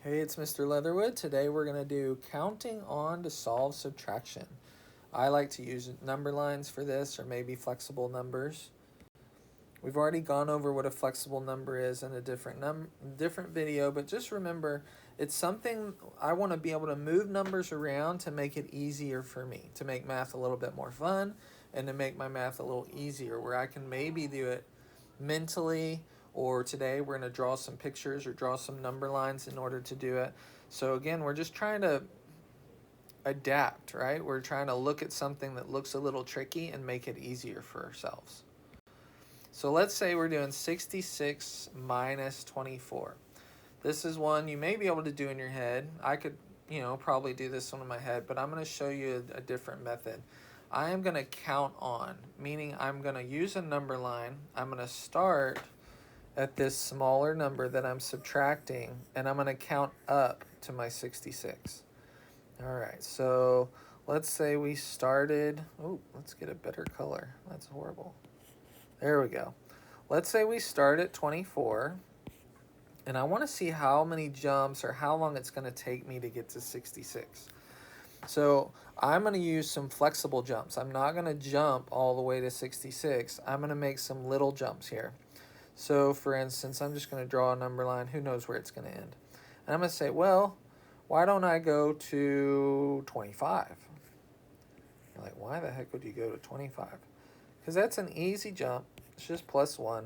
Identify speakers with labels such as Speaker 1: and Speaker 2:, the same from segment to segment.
Speaker 1: Hey, it's Mr. Leatherwood. Today we're going to do counting on to solve subtraction. I like to use number lines for this, or maybe flexible numbers. We've already gone over what a flexible number is in a different video, but just remember it's something I want to be able to move numbers around to make it easier for me, to make math a little bit more fun and to make my math a little easier, where I can maybe do it mentally, or today we're going to draw some pictures or draw some number lines in order to do it. So again, we're just trying to adapt, right? We're trying to look at something that looks a little tricky and make it easier for ourselves. So let's say we're doing 66 minus 24. This is one you may be able to do in your head. I could, probably do this one in my head, but I'm going to show you a different method. I am going to count on, meaning I'm going to use a number line. I'm going to start at this smaller number that I'm subtracting, and I'm going to count up to my 66. All right, so let's say we started, let's get a better color. That's horrible. There we go. Let's say we start at 24, and I want to see how many jumps or how long it's going to take me to get to 66. So I'm going to use some flexible jumps. I'm not going to jump all the way to 66. I'm going to make some little jumps here. So for instance, I'm just going to draw a number line. Who knows where it's going to end? And I'm going to say, well, why don't I go to 25? You're like, why the heck would you go to 25? Because that's an easy jump. It's just plus 1.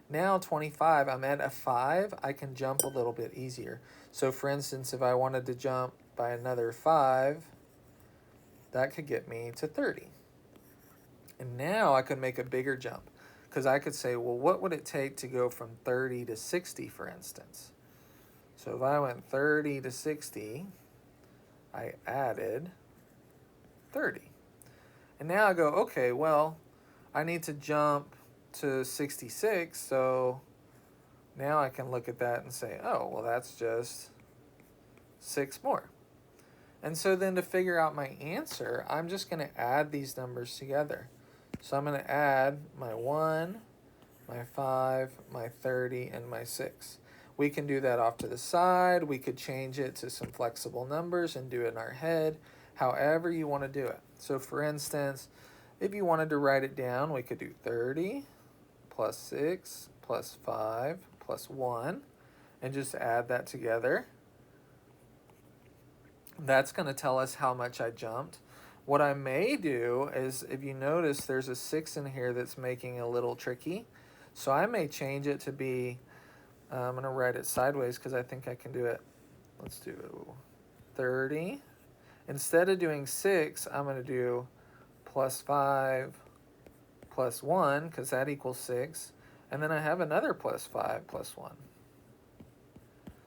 Speaker 1: Now 25, I'm at a 5. I can jump a little bit easier. So for instance, if I wanted to jump by another 5, that could get me to 30. And now I could make a bigger jump, because I could say, well, what would it take to go from 30 to 60, for instance? So if I went 30 to 60, I added 30. And now I go, okay, well, I need to jump to 66, so now I can look at that and say, oh, well, that's just 6 more. And so then to figure out my answer, I'm just going to add these numbers together. So I'm going to add my 1, my 5, my 30, and my 6. We can do that off to the side. We could change it to some flexible numbers and do it in our head, however you want to do it. So for instance, if you wanted to write it down, we could do 30 plus 6 plus 5 plus 1 and just add that together. That's going to tell us how much I jumped. What I may do is, if you notice, there's a 6 in here that's making it a little tricky. So I may change it to be, I'm going to write it sideways because I think I can do it. Let's do 30. Instead of doing 6, I'm going to do plus 5 plus 1, because that equals 6. And then I have another plus 5 plus 1.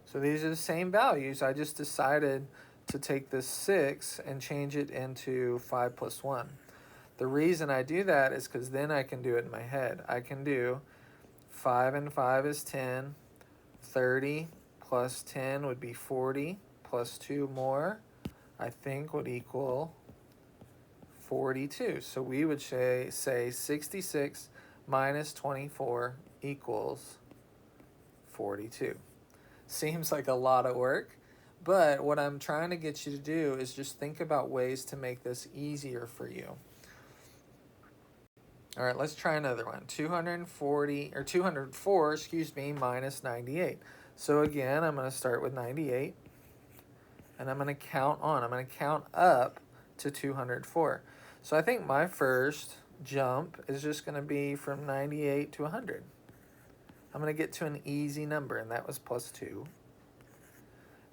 Speaker 1: So these are the same values. I just decided to take this 6 and change it into 5 plus 1. The reason I do that is because then I can do it in my head. I can do 5 and 5 is 10. 30 plus 10 would be 40, plus 2 more, I think, would equal 42. So we would say 66 minus 24 equals 42. Seems like a lot of work, but what I'm trying to get you to do is just think about ways to make this easier for you. All right, let's try another one. 204, minus 98. So again, I'm going to start with 98, and I'm going to count on. I'm going to count up to 204. So I think my first jump is just going to be from 98 to 100. I'm going to get to an easy number, and that was plus 2.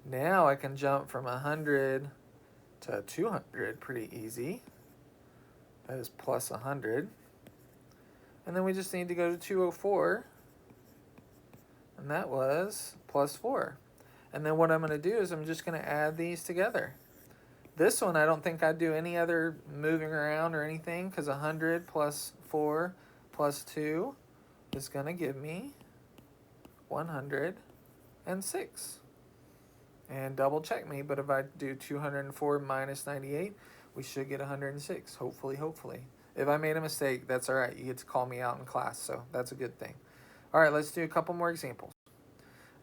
Speaker 1: Now I can jump from 100 to 200 pretty easy. That is plus 100. And then we just need to go to 204, and that was plus 4. And then what I'm going to do is I'm just going to add these together. This one, I don't think I'd do any other moving around or anything, because 100 plus 4 plus 2 is going to give me 106. And double check me, but if I do 204 minus 98, we should get 106, hopefully. If I made a mistake, that's all right. You get to call me out in class, so that's a good thing. All right, let's do a couple more examples.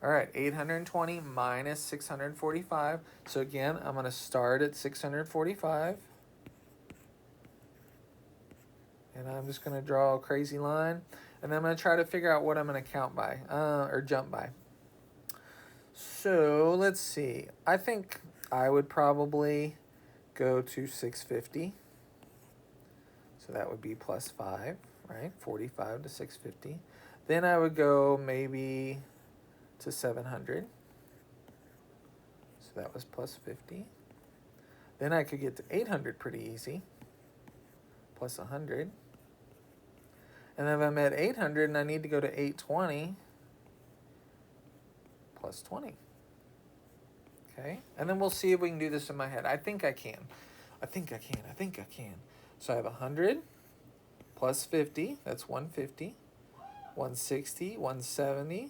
Speaker 1: All right, 820 minus 645. So again, I'm going to start at 645. And I'm just going to draw a crazy line. And then I'm going to try to figure out what I'm going to count by, or jump by. So let's see. I think I would probably go to 650. So that would be plus 5, right? 45 to 650. Then I would go maybe to 700. So that was plus 50. Then I could get to 800 pretty easy. Plus 100. And then if I'm at 800 and I need to go to 820, plus 20. Okay, and then we'll see if we can do this in my head. I think I can. I think I can. So I have 100 plus 50, that's 150, 160, 170,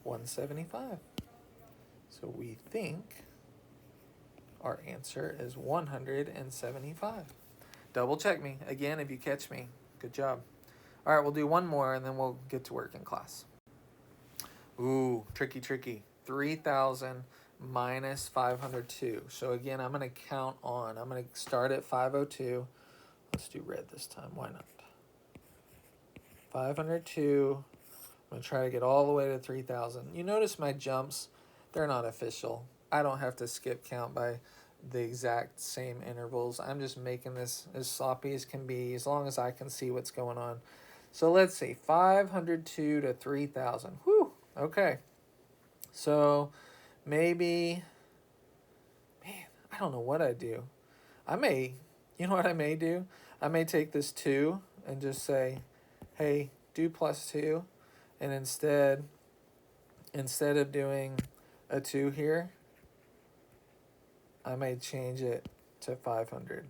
Speaker 1: 175. So we think our answer is 175. Double check me. Again, if you catch me, good job. All right, we'll do one more and then we'll get to work in class. Ooh, tricky. 3,000 minus 502. So again, I'm going to count on. I'm going to start at 502. Let's do red this time. Why not? 502. I'm going to try to get all the way to 3,000. You notice my jumps, they're not official. I don't have to skip count by the exact same intervals. I'm just making this as sloppy as can be as long as I can see what's going on. So let's see, 502 to 3,000. Whew, okay. So maybe, man, I don't know what I'd do. You know what I may do? I may take this 2 and just say, hey, do plus 2. And instead of doing a 2 here, I may change it to 500.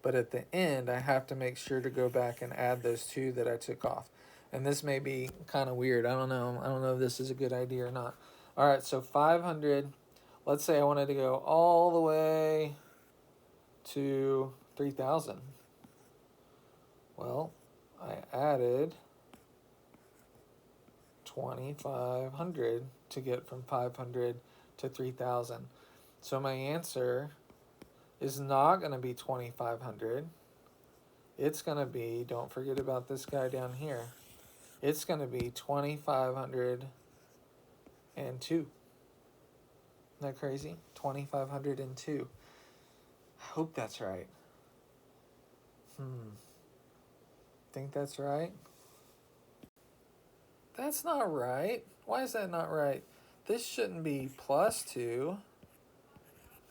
Speaker 1: But at the end, I have to make sure to go back and add those 2 that I took off. And this may be kind of weird. I don't know if this is a good idea or not. All right, so 500. Let's say I wanted to go all the way to 3,000. Well, I added 2,500 to get from 500 to 3,000. So my answer is not going to be 2,500. It's going to be, don't forget about this guy down here. It's going to be 2,502. Isn't that crazy? 2,502. I hope that's right. Think that's right? That's not right. Why is that not right? This shouldn't be plus 2.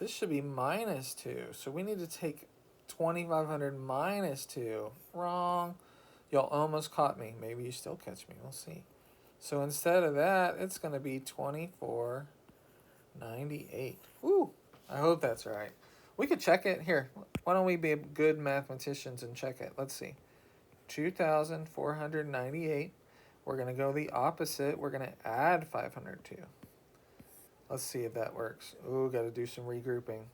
Speaker 1: This should be minus 2. So we need to take 2,500 minus 2. Wrong. Y'all almost caught me. Maybe you still catch me. We'll see. So instead of that, it's going to be 2,498. Woo! I hope that's right. We could check it. Here, why don't we be good mathematicians and check it? Let's see. 2,498. We're going to go the opposite. We're going to add 502. Let's see if that works. Ooh, got to do some regrouping.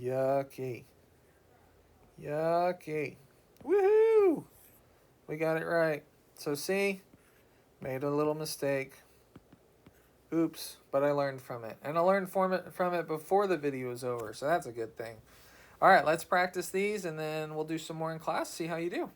Speaker 1: Yucky. Woohoo! We got it right. So see, made a little mistake. Oops, but I learned from it. And I learned from it before the video was over, so that's a good thing. All right, let's practice these, and then we'll do some more in class, see how you do.